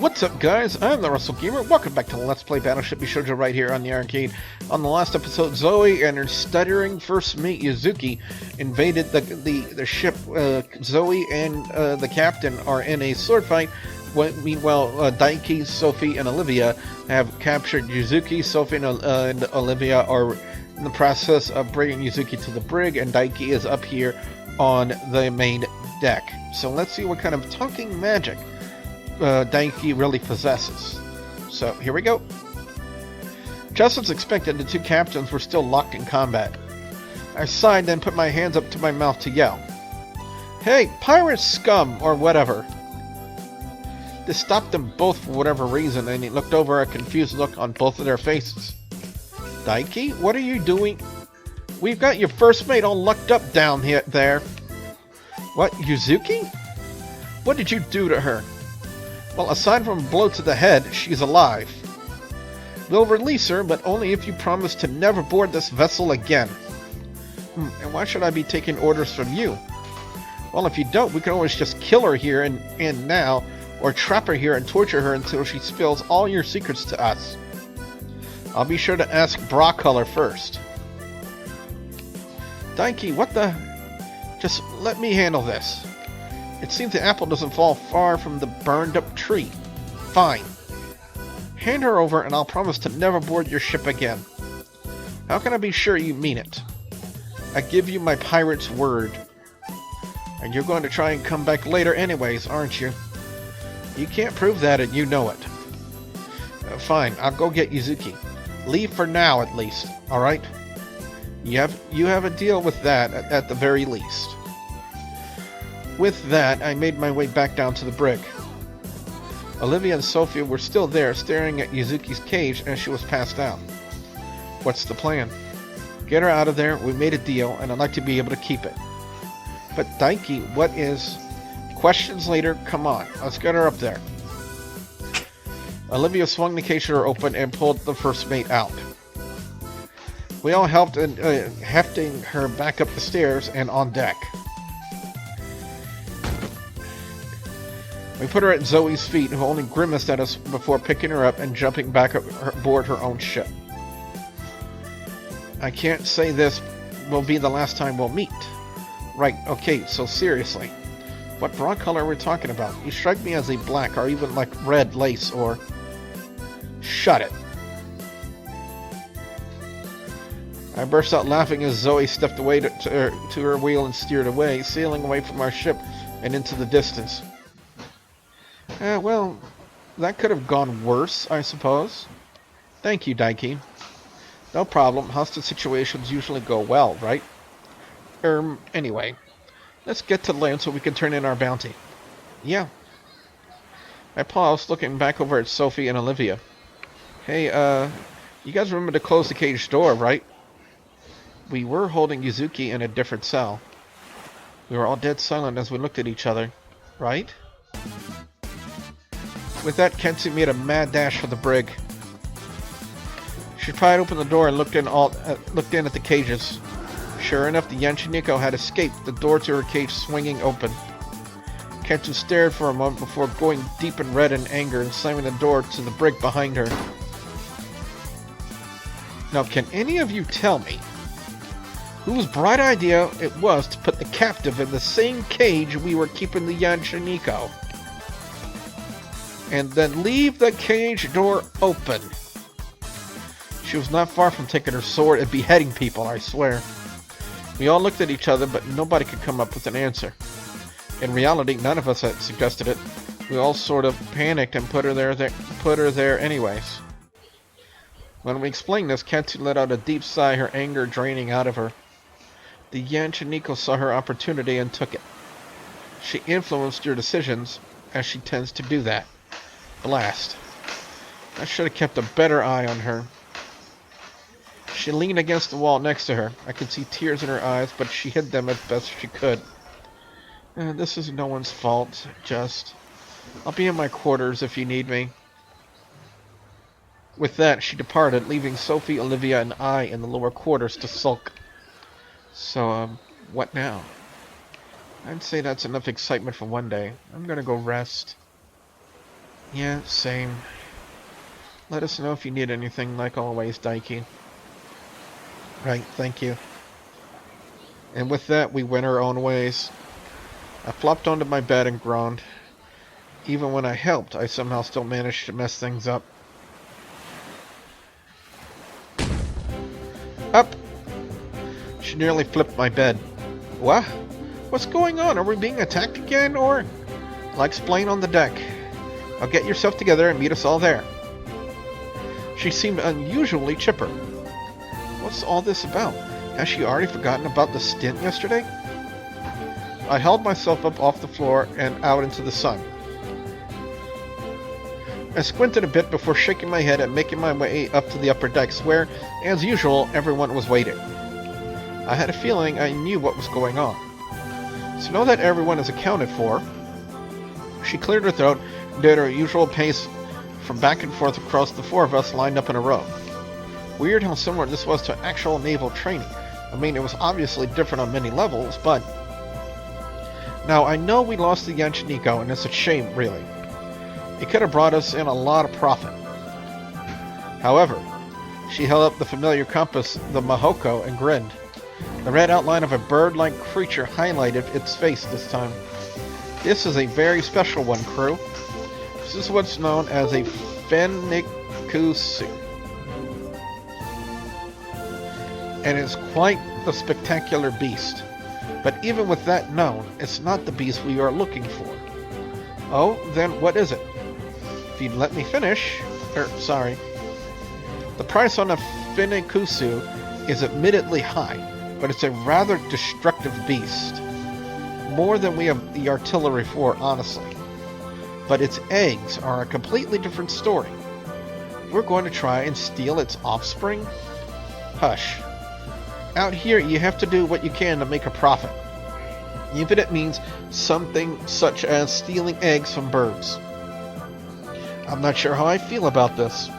What's up, guys? I'm the Wrestlegamer. Welcome back to Let's Play Battleship Bishojo right here on the arcade. On the last episode, Zoe and her stuttering first mate Yuzuki invaded the ship. Zoe and the captain are in a sword fight. Meanwhile, Daiki, Sophie, and Olivia have captured Yuzuki. Sophie and Olivia are in the process of bringing Yuzuki to the brig, and Daiki is up here on the main deck. So let's see what kind of talking magic Daiki really possesses. So here we go. Just as expected, the two captains were still locked in combat. I sighed, then put my hands up to my mouth to yell, "Hey, pirate scum!" or whatever. This stopped them both for whatever reason, and he looked over, a confused look on both of their faces. Daiki, what are you doing? We've got your first mate all lucked up down there. What, Yuzuki? What did you do to her? Well, aside from a blow to the head, she's alive. We'll release her, but only if you promise to never board this vessel again. And why should I be taking orders from you? Well, if you don't, we can always just kill her here and now, or trap her here and torture her until she spills all your secrets to us. I'll be sure to ask Brocolor first. Daiki, what the... Just let me handle this. It seems the apple doesn't fall far from the burned-up tree. Fine. Hand her over, and I'll promise to never board your ship again. How can I be sure you mean it? I give you my pirate's word. And you're going to try and come back later anyways, aren't you? You can't prove that, and you know it. Fine, I'll go get Yuzuki. Leave for now, at least. Alright? You have a deal with that, at the very least. With that, I made my way back down to the brig. Olivia and Sophia were still there, staring at Yuzuki's cage as she was passed out. What's the plan? Get her out of there, we made a deal, and I'd like to be able to keep it. But Daiki, what is... Questions later, come on, let's get her up there. Olivia swung the cage door open and pulled the first mate out. We all helped in hefting her back up the stairs and on deck. We put her at Zoe's feet, who only grimaced at us before picking her up and jumping back aboard her own ship. I can't say this will be the last time we'll meet. Right, okay, so seriously. What broad color are we talking about? You strike me as a black, or even like red lace, or... Shut it. I burst out laughing as Zoe stepped away to her wheel and steered away, sailing away from our ship and into the distance. Well, that could have gone worse, I suppose. Thank you, Daiki. No problem. Hostile situations usually go well, right? Anyway. Let's get to land so we can turn in our bounty. Yeah. I paused, looking back over at Sophie and Olivia. Hey, you guys remember to close the cage door, right? We were holding Yuzuki in a different cell. We were all dead silent as we looked at each other, right? With that, Katsu made a mad dash for the brig. She pried open the door and looked in at the cages. Sure enough, the Yanchiniko had escaped, the door to her cage swinging open. Katsu stared for a moment before going deep and red in anger and slamming the door to the brig behind her. Now, can any of you tell me whose bright idea it was to put the captive in the same cage we were keeping the Yanchiniko? And then leave the cage door open. She was not far from taking her sword and beheading people, I swear. We all looked at each other, but nobody could come up with an answer. In reality, none of us had suggested it. We all sort of panicked and put her there anyways. When we explained this, Katsu let out a deep sigh, her anger draining out of her. The Yanchiniko saw her opportunity and took it. She influenced your decisions, as she tends to do that. Blast. I should have kept a better eye on her. She leaned against the wall next to her. I could see tears in her eyes, but she hid them as best she could. This is no one's fault, just... I'll be in my quarters if you need me. With that, she departed, leaving Sophie, Olivia, and I in the lower quarters to sulk. So, what now? I'd say that's enough excitement for one day. I'm gonna go rest. Yeah, same. Let us know if you need anything, like always, Daiki. Right, thank you. And with that, we went our own ways. I flopped onto my bed and groaned. Even when I helped, I somehow still managed to mess things up. Up! She nearly flipped my bed. What? What's going on? Are we being attacked again, or? I'll explain on the deck. Now get yourself together and meet us all there. She seemed unusually chipper. What's all this about? Has she already forgotten about the stint yesterday? I held myself up off the floor and out into the sun. I squinted a bit before shaking my head and making my way up to the upper decks where, as usual, everyone was waiting. I had a feeling I knew what was going on. So now that everyone is accounted for, she cleared her throat and did her usual pace from back and forth across the four of us lined up in a row. Weird how similar this was to actual naval training. I mean, it was obviously different on many levels, but... Now, I know we lost the Yanchiniko, and it's a shame, really. It could have brought us in a lot of profit. However, she held up the familiar compass, the Mahoko, and grinned. The red outline of a bird-like creature highlighted its face this time. This is a very special one, crew. This is what's known as a Fenikusu. And it's quite the spectacular beast. But even with that known, it's not the beast we are looking for. Oh, then what is it? If you'd let me finish... sorry. The price on a Fenikusu is admittedly high, but it's a rather destructive beast. More than we have the artillery for, honestly. But its eggs are a completely different story. We're going to try and steal its offspring? Hush. Out here, you have to do what you can to make a profit. Even if it means something such as stealing eggs from birds. I'm not sure how I feel about this.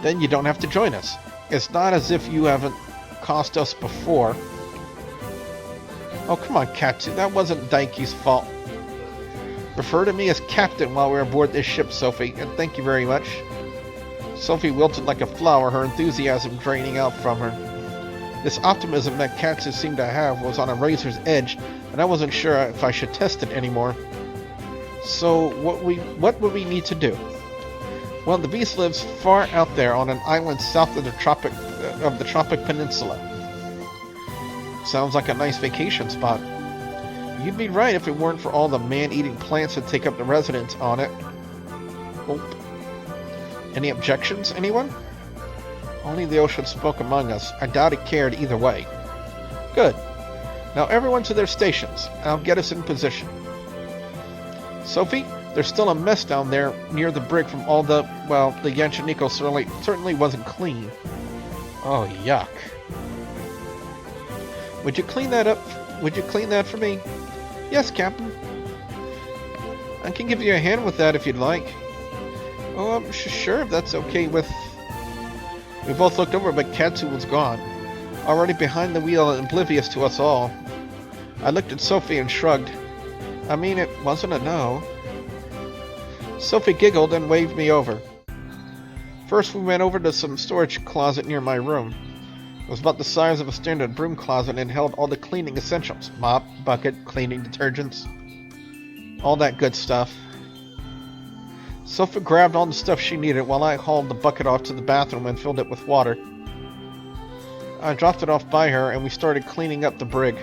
Then you don't have to join us. It's not as if you haven't cost us before. Oh, come on, Katsu. That wasn't Daiki's fault. Refer to me as Captain while we're aboard this ship, Sophie, and thank you very much. Sophie wilted like a flower, her enthusiasm draining out from her. This optimism that Katsu seemed to have was on a razor's edge, and I wasn't sure if I should test it anymore. So, what would we need to do? Well, the beast lives far out there on an island south of the Tropic Peninsula. Sounds like a nice vacation spot. You'd be right if it weren't for all the man-eating plants that take up the residence on it. Oh. Any objections, anyone? Only the ocean spoke among us. I doubt it cared either way. Good. Now everyone to their stations. I'll get us in position. Sophie, there's still a mess down there near the brig from all the... Well, the Yanchiniko certainly wasn't clean. Oh, yuck. Would you clean that up? Would you clean that for me? Yes, Captain. I can give you a hand with that if you'd like. Oh, I'm sure if that's okay with... We both looked over, but Katsu was gone, already behind the wheel and oblivious to us all. I looked at Sophie and shrugged. I mean, it wasn't a no. Sophie giggled and waved me over. First, we went over to some storage closet near my room. It was about the size of a standard broom closet and held all the cleaning essentials. Mop, bucket, cleaning detergents. All that good stuff. Sophie grabbed all the stuff she needed while I hauled the bucket off to the bathroom and filled it with water. I dropped it off by her and we started cleaning up the brig.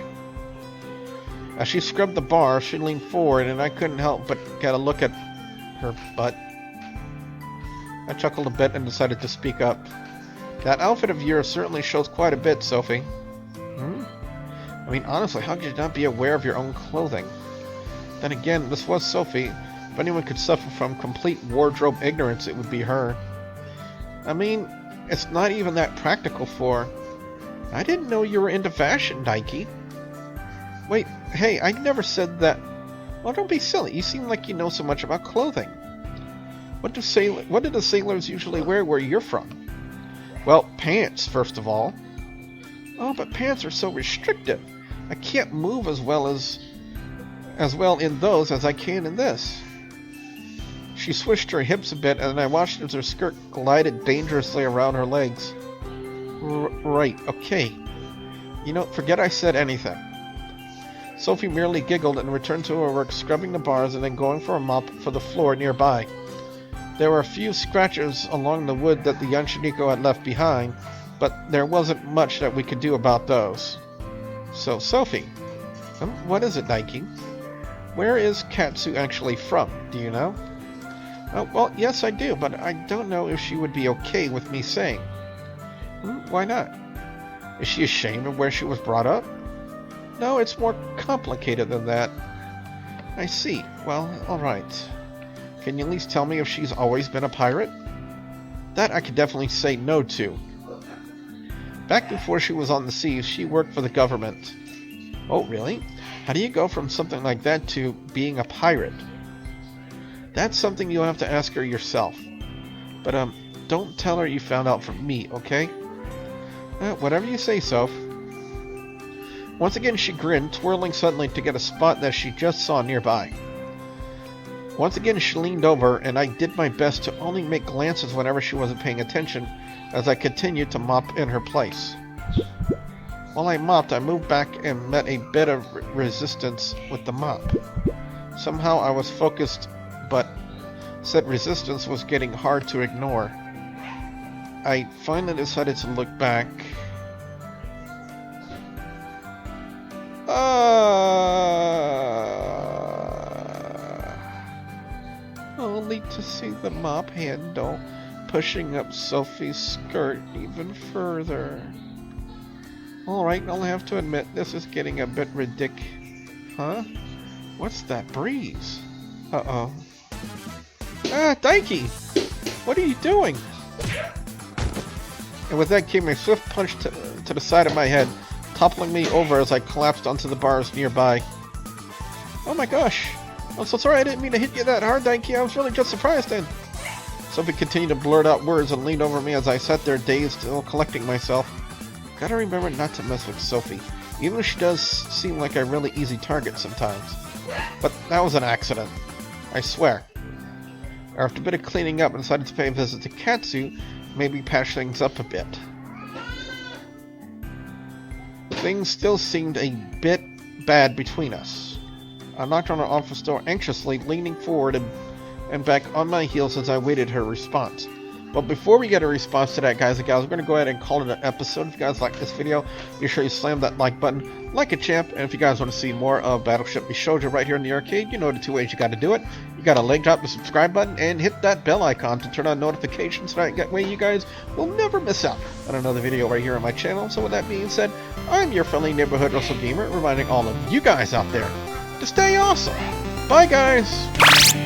As she scrubbed the bar, she leaned forward and I couldn't help but get a look at her butt. I chuckled a bit and decided to speak up. That outfit of yours certainly shows quite a bit, Sophie. I mean, honestly, how could you not be aware of your own clothing? Then again, this was Sophie. If anyone could suffer from complete wardrobe ignorance, it would be her. I mean, it's not even that practical for... I didn't know you were into fashion, Daiki. Wait, hey, I never said that... Well, don't be silly. You seem like you know so much about clothing. What do the sailors usually wear where you're from? Well, pants, first of all. Oh, but pants are so restrictive. I can't move as well in those as I can in this. She swished her hips a bit, and then I watched as her skirt glided dangerously around her legs. Right, okay. You know, forget I said anything. Sophie merely giggled and returned to her work, scrubbing the bars and then going for a mop for the floor nearby. There were a few scratches along the wood that the young Shiniko had left behind, but there wasn't much that we could do about those. So, Sophie, what is it, Daiki? Where is Katsu actually from? Do you know? Well, yes, I do, but I don't know if she would be okay with me saying. Why not? Is she ashamed of where she was brought up? No, it's more complicated than that. I see. Well, alright. Can you at least tell me if she's always been a pirate? That I could definitely say no to. Back before she was on the seas, she worked for the government. Oh, really? How do you go from something like that to being a pirate? That's something you'll have to ask her yourself. But, don't tell her you found out from me, okay? Whatever you say, Soph. Once again she grinned, twirling suddenly to get a spot that she just saw nearby. Once again she leaned over, and I did my best to only make glances whenever she wasn't paying attention, as I continued to mop in her place. While I mopped, I moved back and met a bit of resistance with the mop. Somehow I was focused, but said resistance was getting hard to ignore. I finally decided to look back. Only to see the mop handle pushing up Sophie's skirt even further. Alright, I'll have to admit this is getting a bit ridiculous. Huh? What's that breeze? Uh-oh. Daiki! What are you doing? And with that came a swift punch to the side of my head, toppling me over as I collapsed onto the bars nearby. Oh my gosh! I'm so sorry, I didn't mean to hit you that hard, Daiki. I was really just surprised then. Sophie continued to blurt out words and leaned over me as I sat there dazed, still collecting myself. Gotta remember not to mess with Sophie, even if she does seem like a really easy target sometimes. But that was an accident. I swear. After a bit of cleaning up, I decided to pay a visit to Katsu, maybe patch things up a bit. Things still seemed a bit bad between us. I knocked on her office door anxiously, leaning forward and back on my heels as I waited her response. But before we get a response to that, guys and gals, we're going to go ahead and call it an episode. If you guys like this video, be sure you slam that like button, like a champ, and if you guys want to see more of Battleship Bishojo right here in the arcade, you know the two ways you got to do it. You got to link drop the subscribe button and hit that bell icon to turn on notifications so that way you guys will never miss out on another video right here on my channel. So with that being said, I'm your friendly neighborhood Wrestlegamer, reminding all of you guys out there to stay awesome. Bye, guys!